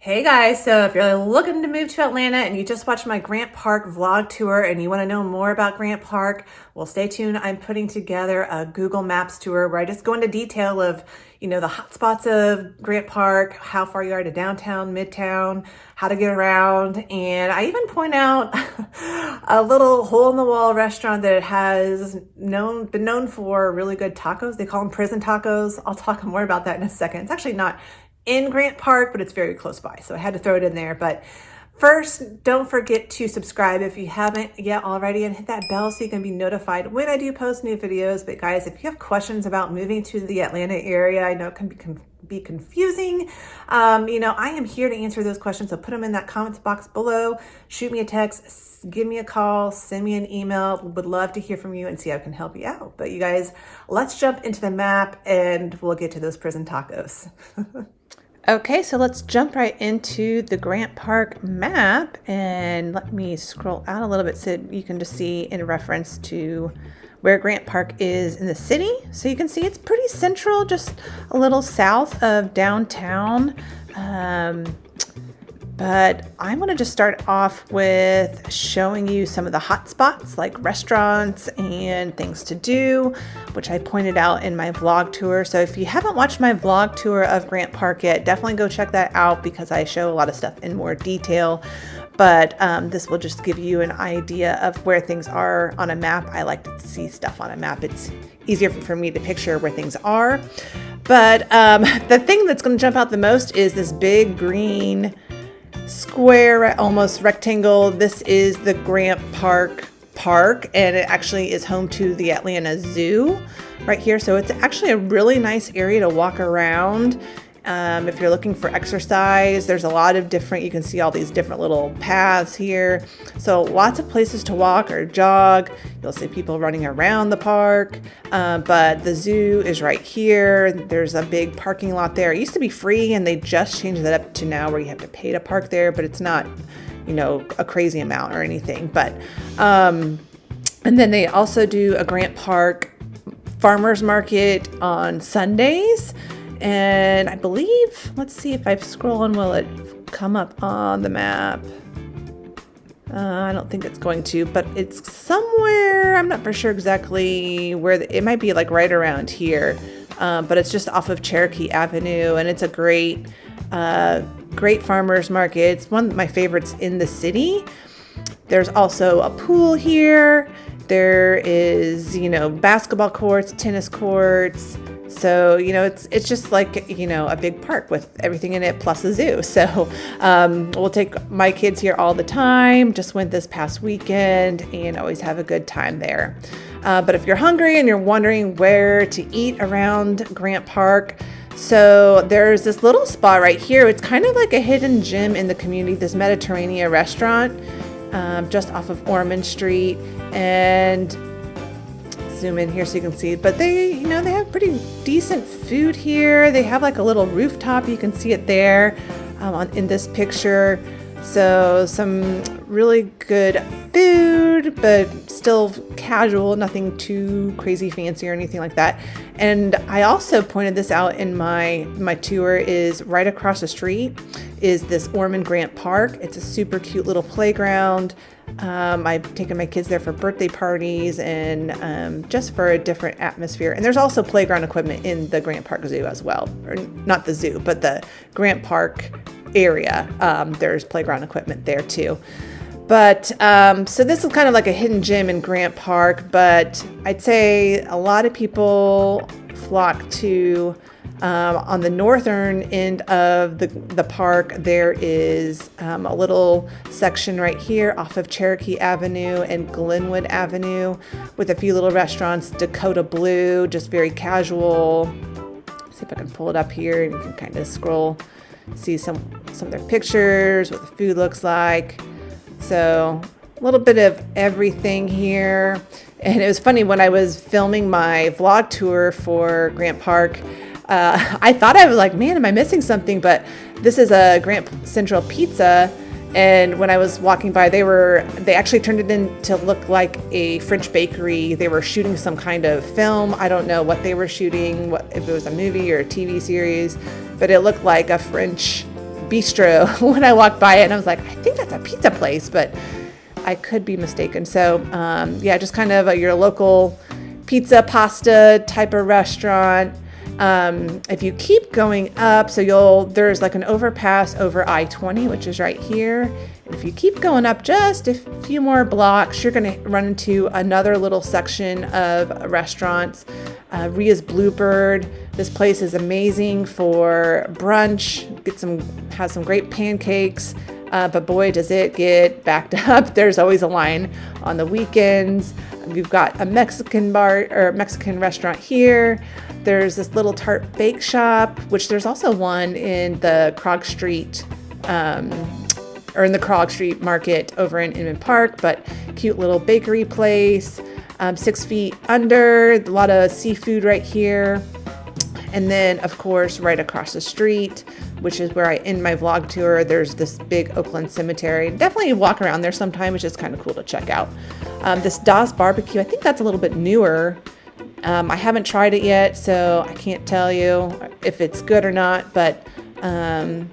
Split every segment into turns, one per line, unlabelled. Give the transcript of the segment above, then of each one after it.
Hey guys, so if you're looking to move to Atlanta and you just watched my Grant Park vlog tour and you want to know more about Grant Park, well, stay tuned. I'm putting together a Google Maps tour where I just go into detail of, the hot spots of Grant Park, how far you are to downtown, midtown, how to get around. And I even point out a little hole in the wall restaurant that has been known for really good tacos. They call them prison tacos. I'll talk more about that in a second. It's actually not in Grant Park, but it's very close by. So I had to throw it in there. But first, don't forget to subscribe if you haven't yet already and hit that bell so you can be notified when I do post new videos. But guys, if you have questions about moving to the Atlanta area, I know it can be confusing. I am here to answer those questions. So put them in that comments box below. Shoot me a text, give me a call, send me an email. Would love to hear from you and see how I can help you out. But you guys, let's jump into the map and we'll get to those prison tacos. Okay, so let's jump right into the Grant Park map, and let me scroll out a little bit so you can just see in reference to where Grant Park is in the city. So you can see it's pretty central, just a little south of downtown. But I'm going to just start off with showing you some of the hot spots like restaurants and things to do, which I pointed out in my vlog tour. So if you haven't watched my vlog tour of Grant Park yet, definitely go check that out because I show a lot of stuff in more detail. But this will just give you an idea of where things are on a map. I like to see stuff on a map. It's easier for me to picture where things are. But the thing that's going to jump out the most is this big green square, almost rectangle. This is the Grant Park and it actually is home to the Atlanta Zoo right here. So it's actually a really nice area to walk around. If you're looking for exercise, there's a lot of different, you can see all these different little paths here. So lots of places to walk or jog. You'll see people running around the park, but the zoo is right here. There's a big parking lot there. It used to be free and they just changed that up to now where you have to pay to park there, but it's not, a crazy amount or anything. But, and then they also do a Grant Park farmers market on Sundays. And I believe, let's see if I scroll on, will it come up on the map? I don't think it's going to, but it's somewhere, I'm not for sure exactly where, it might be like right around here, but it's just off of Cherokee Avenue, and it's a great farmers market. It's one of my favorites in the city. There's also a pool here. There is, basketball courts, tennis courts. So, it's just like, a big park with everything in it plus a zoo. So we'll take my kids here all the time. Just went this past weekend and always have a good time there. But if you're hungry and you're wondering where to eat around Grant Park, so there's this little spot right here. It's kind of like a hidden gem in the community, this Mediterranean restaurant just off of Ormond Street. And zoom in here so you can see it, but they have pretty decent food here. They have like a little rooftop, you can see it there in this picture. So some really good food, but still casual, nothing too crazy fancy or anything like that. And I also pointed this out in my tour, is right across the street is this Ormond Grant Park. It's a super cute little playground. I've taken my kids there for birthday parties and just for a different atmosphere. And there's also playground equipment in the Grant Park Zoo as well. Or not the zoo, but the Grant Park area. There's playground equipment there too. But so this is kind of like a hidden gem in Grant Park, but I'd say a lot of people flock to on the northern end of the park. There is a little section right here off of Cherokee Avenue and Glenwood Avenue with a few little restaurants. Dakota Blue, just very casual. See if I can pull it up here and you can kind of scroll, see some of their pictures, what the food looks like. So a little bit of everything here. And it was funny when I was filming my vlog tour for Grant Park, I thought, I was like, man, am I missing something? But this is a Grant Central Pizza. And when I was walking by, they actually turned it in to look like a French bakery. They were shooting some kind of film. I don't know what they were shooting, if it was a movie or a TV series, but it looked like a French bistro when I walked by it, and I was like, I think that's a pizza place, but I could be mistaken. So yeah, just kind of your local pizza, pasta type of restaurant. If you keep going up, so there's like an overpass over I-20, which is right here. And if you keep going up just a few more blocks, you're going to run into another little section of restaurants. Ria's Bluebird. This place is amazing for brunch. Has some great pancakes. But boy, does it get backed up. There's always a line on the weekends. We've got a Mexican bar or Mexican restaurant here. There's this little tart bake shop, which there's also one in the Krog Street, or in the Krog Street Market over in Inman Park, but cute little bakery place. 6 feet under, a lot of seafood right here. And then, of course, right across the street, which is where I end my vlog tour, there's this big Oakland cemetery. Definitely walk around there sometime. It's just kind of cool to check out. This Das Barbecue, I think that's a little bit newer. I haven't tried it yet, so I can't tell you if it's good or not, but I'm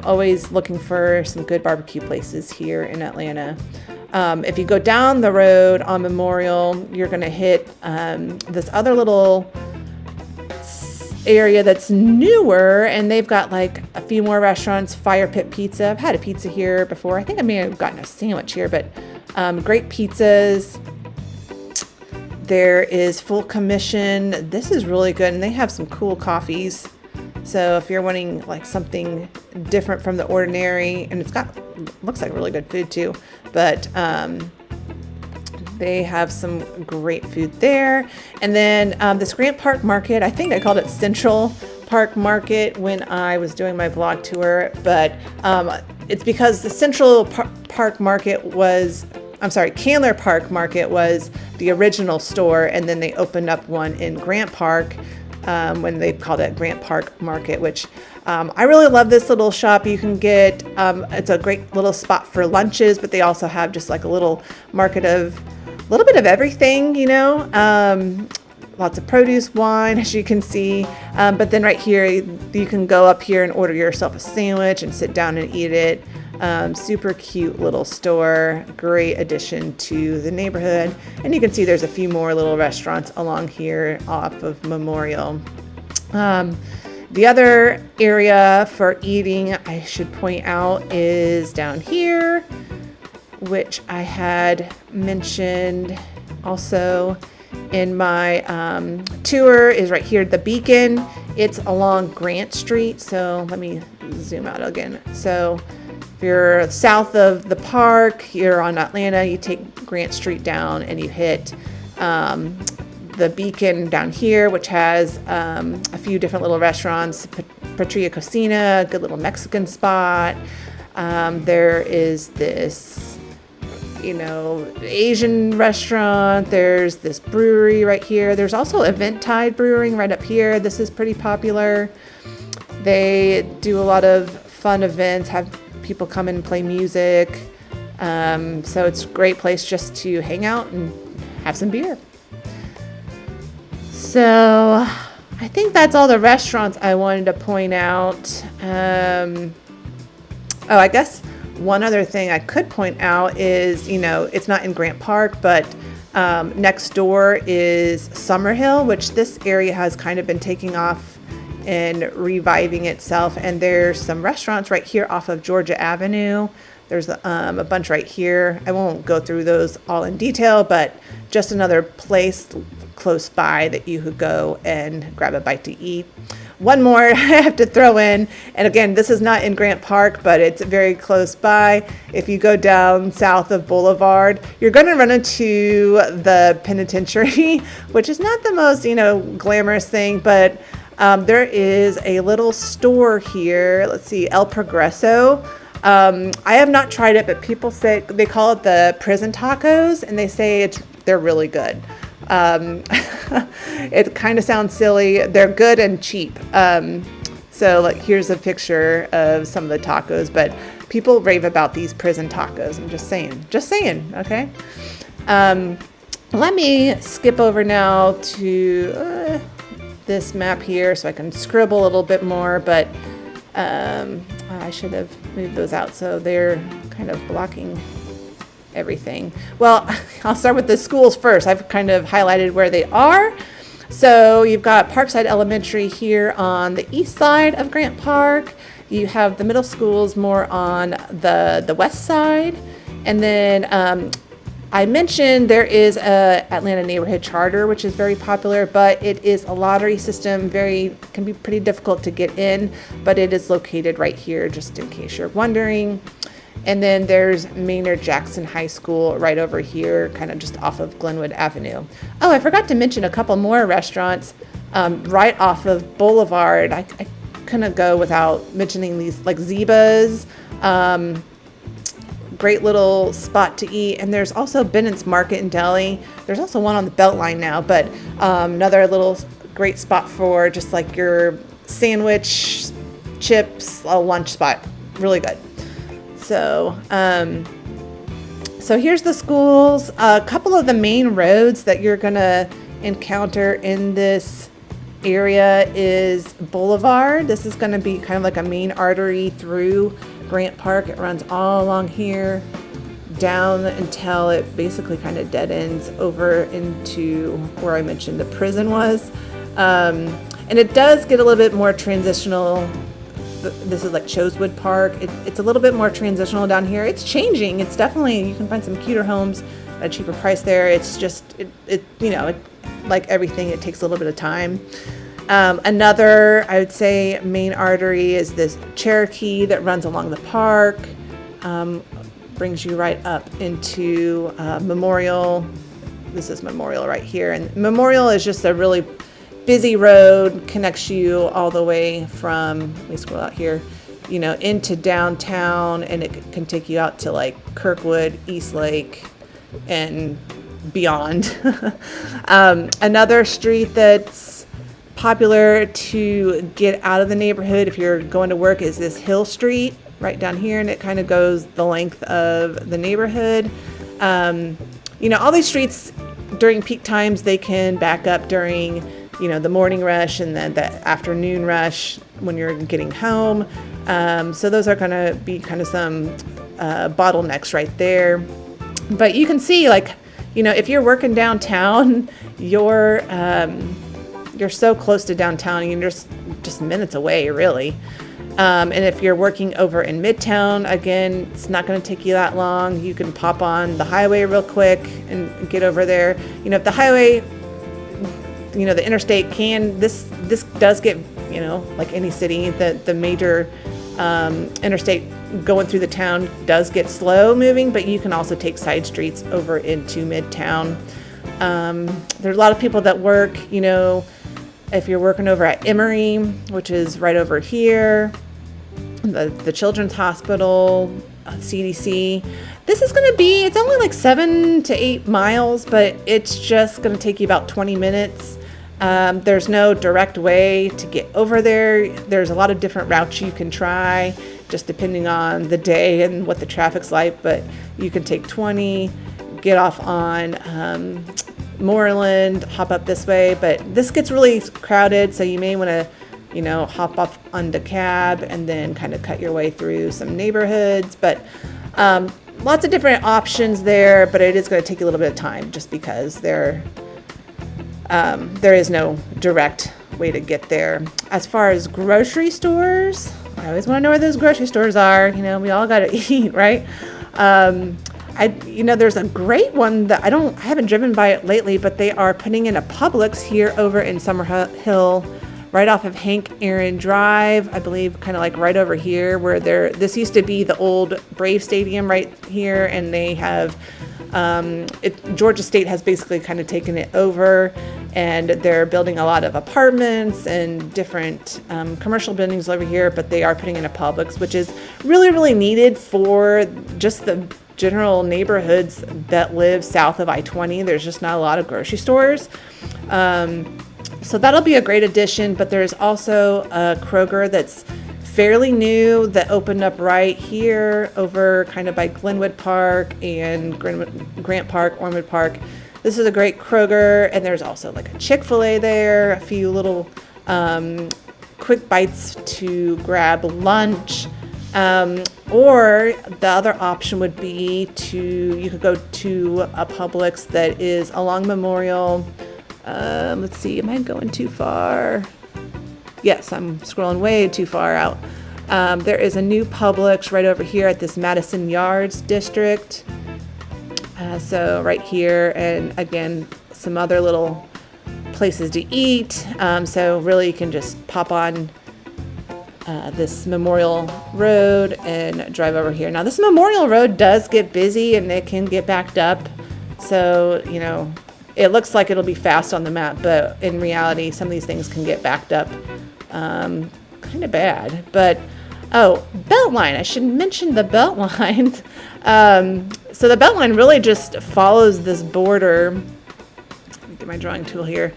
always looking for some good barbecue places here in Atlanta. If you go down the road on Memorial, you're going to hit this other little area that's newer, and they've got like a few more restaurants. Fire Pit Pizza. I've had a pizza here before. I think I may have gotten a sandwich here, but great pizzas. There is Full Commission. This is really good, and they have some cool coffees. So if you're wanting like something different from the ordinary, and looks like really good food too, but they have some great food there. And then this Grant Park Market, I think I called it Central Park Market when I was doing my vlog tour, but it's because the Park Market Candler Park Market was the original store, and then they opened up one in Grant Park when they called it Grant Park Market, which I really love this little shop. You can get, it's a great little spot for lunches, but they also have just like a little market of a little bit of everything, lots of produce, wine, as you can see. But then right here, you can go up here and order yourself a sandwich and sit down and eat it. Super cute little store, great addition to the neighborhood. And you can see there's a few more little restaurants along here off of Memorial. The other area for eating, I should point out, is down here, which I had mentioned also in my tour, is right here, the Beacon. It's along Grant Street. So let me zoom out again. So if you're south of the park, you're on Atlanta, you take Grant Street down and you hit the Beacon down here, which has a few different little restaurants. Patria Cocina, good little Mexican spot. There is this, Asian restaurant. There's this brewery right here. There's also Eventide Brewry right up here. This is pretty popular. They do a lot of fun events, have people come in and play music. So it's a great place just to hang out and have some beer. So I think that's all the restaurants I wanted to point out. I guess one other thing I could point out is, it's not in Grant Park, but next door is Summerhill, which this area has kind of been taking off and reviving itself. And there's some restaurants right here off of Georgia Avenue. There's a bunch right here. I won't go through those all in detail, but just another place close by that you could go and grab a bite to eat. One more I have to throw in, and again, this is not in Grant Park, but it's very close by. If you go down south of Boulevard, you're going to run into the penitentiary, which is not the most, glamorous thing, but there is a little store here. Let's see, El Progreso. I have not tried it, but people say they call it the prison tacos, and they say they're really good. It kind of sounds silly. They're good and cheap. So here's a picture of some of the tacos, but people rave about these prison tacos. I'm just saying. Okay. Let me skip over now to this map here so I can scribble a little bit more, but I should have moved those out so they're kind of blocking everything. Well, I'll start with the schools first. I've kind of highlighted where they are. So you've got Parkside Elementary here on the east side of Grant Park. You have the middle schools more on the west side. And then I mentioned there is a Atlanta Neighborhood Charter, which is very popular, but it is a lottery system, can be pretty difficult to get in, but it is located right here, just in case you're wondering. And then there's Maynard Jackson High School right over here, kind of just off of Glenwood Avenue. Oh, I forgot to mention a couple more restaurants right off of Boulevard. I couldn't go without mentioning these, like Zeba's. Great little spot to eat. And there's also Bennett's Market and Deli. There's also one on the Beltline now, but another little great spot for just like your sandwich, chips, a lunch spot. Really good. So here's the schools. A couple of the main roads that you're gonna encounter in this area is Boulevard. This is gonna be kind of like a main artery through Grant Park. It runs all along here down until it basically kind of dead ends over into where I mentioned the prison was. And it does get a little bit more transitional. This is like Chosewood Park. It's a little bit more transitional down here. It's changing. It's definitely, you can find some cuter homes at a cheaper price there. It's just, like everything, it takes a little bit of time. Another, I would say, main artery is this Cherokee that runs along the park. Brings you right up into Memorial. This is Memorial right here. And Memorial is just a really busy road, connects you all the way from, let me scroll out here, into downtown, and it can take you out to like Kirkwood, Eastlake, and beyond. Another street that's popular to get out of the neighborhood if you're going to work is this Hill Street right down here, and it kind of goes the length of the neighborhood. All these streets during peak times, they can back up during the morning rush and then the afternoon rush when you're getting home. So those are going to be kind of some bottlenecks right there. But you can see, if you're working downtown, you're so close to downtown, and you're just minutes away, really. And if you're working over in Midtown, again, it's not going to take you that long. You can pop on the highway real quick and get over there. If the highway, the interstate this does get, like any city, the major interstate going through the town does get slow moving, but you can also take side streets over into Midtown. There's a lot of people that work, if you're working over at Emory, which is right over here, the Children's Hospital, CDC. This is going to be, it's only like 7 to 8 miles, but it's just going to take you about 20 minutes. There's no direct way to get over there. There's a lot of different routes you can try, just depending on the day and what the traffic's like, but you can take 20, get off on Moreland, hop up this way, but this gets really crowded, so you may want to, hop off on the cab and then kind of cut your way through some neighborhoods, but lots of different options there, but it is going to take you a little bit of time just because there is no direct way to get there. As far as grocery stores, I always want to know where those grocery stores are. We all got to eat, right? There's a great one that I haven't driven by it lately, but they are putting in a Publix here over in Summerhill, right off of Hank Aaron Drive, I believe, kind of like right over here where this used to be the old Brave Stadium right here, and they have, Georgia State has basically kind of taken it over, and they're building a lot of apartments and different commercial buildings over here, but they are putting in a Publix, which is really, really needed for just the general neighborhoods that live south of I-20. There's just not a lot of grocery stores. So that'll be a great addition, but there's also a Kroger that's fairly new that opened up right here over kind of by Glenwood Park and Grant Park, Ormond Park. This is a great Kroger, and there's also like a Chick-fil-A there, a few little quick bites to grab lunch. Or the other option would be you could go to a Publix that is along Memorial. Let's see, am I going too far? Yes, I'm scrolling way too far out. There is a new Publix right over here at this Madison Yards district. So right here, and again, some other little places to eat. So really you can just pop on this Memorial Road and drive over here. Now this Memorial Road does get busy and it can get backed up. So, you know, it looks like it'll be fast on the map, but in reality, some of these things can get backed up kind of bad. But, oh, Beltline. I should mention the Beltline. So the Beltline really just follows this border. Let me get my drawing tool here.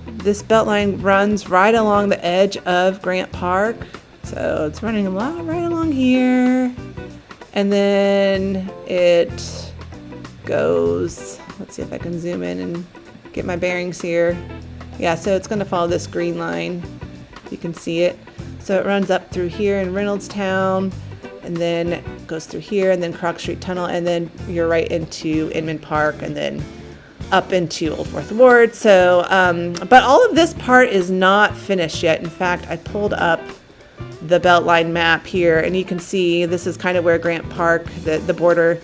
This Beltline runs right along the edge of Grant Park. So it's running right along here. And then it goes, let's see if I can zoom in and get my bearings here. Yeah, so it's going to follow this green line. You can see it. So it runs up through here in Reynoldstown, and then goes through here, and then Croc Street Tunnel, and then you're right into Inman Park, and then up into Old Fourth Ward. So, but all of this part is not finished yet. In fact, I pulled up the Beltline map here, and you can see this is kind of where Grant Park, the border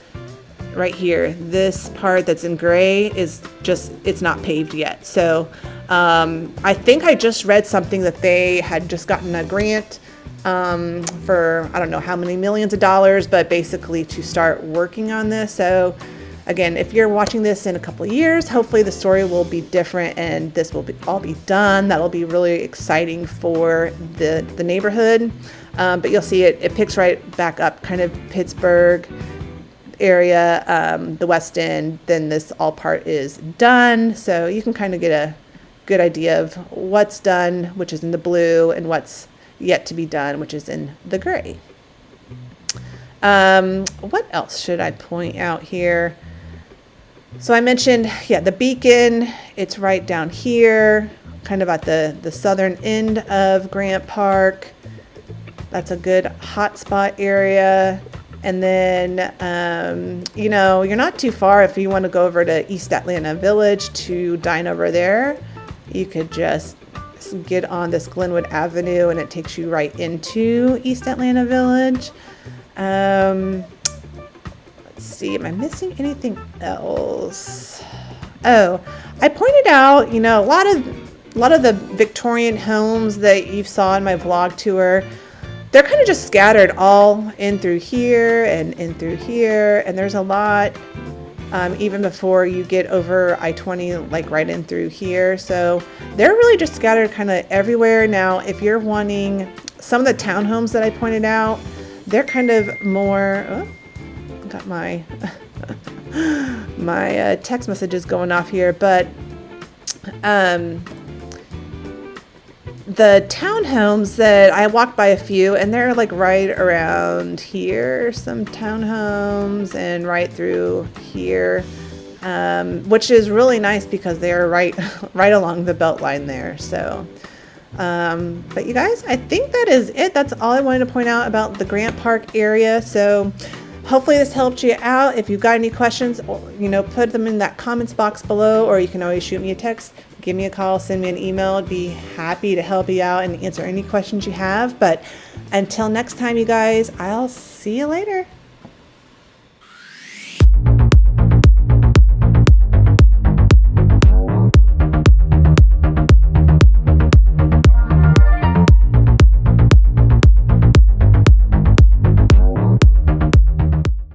right here, this part that's in gray is just, it's not paved yet. So I think I just read something that they had just gotten a grant for, I don't know how many millions of dollars, but basically to start working on this. So again, if you're watching this in a couple of years, hopefully the story will be different and this will all be done. That'll be really exciting for the neighborhood. But you'll see it picks right back up, kind of Pittsburgh area, the West End. Then this all part is done. So you can kind of get a good idea of what's done, which is in the blue, and what's yet to be done, which is in the gray. What else should I point out here? So I mentioned, the beacon, it's right down here, kind of at the southern end of Grant Park. That's a good hotspot area. And then, you're not too far if you want to go over to East Atlanta Village to dine over there. You could just get on this Glenwood Avenue and it takes you right into East Atlanta Village. Let's see, am I missing anything else? Oh, I pointed out, a lot of the Victorian homes that you saw in my vlog tour, they're kind of just scattered all in through here and in through here. And there's a lot, even before you get over I-20, like right in through here. So they're really just scattered kind of everywhere. Now, if you're wanting some of the townhomes that I pointed out, they're kind of more, got my, my text messages going off here, but the townhomes that I walked by a few, and they're like right around here, some townhomes, and right through here, which is really nice because they're right along the Beltline there. So, but you guys, I think that is it. That's all I wanted to point out about the Grant Park area. So hopefully this helped you out. If you've got any questions, put them in that comments box below, or you can always shoot me a text, give me a call, send me an email. I'd be happy to help you out and answer any questions you have. But until next time, you guys, I'll see you later.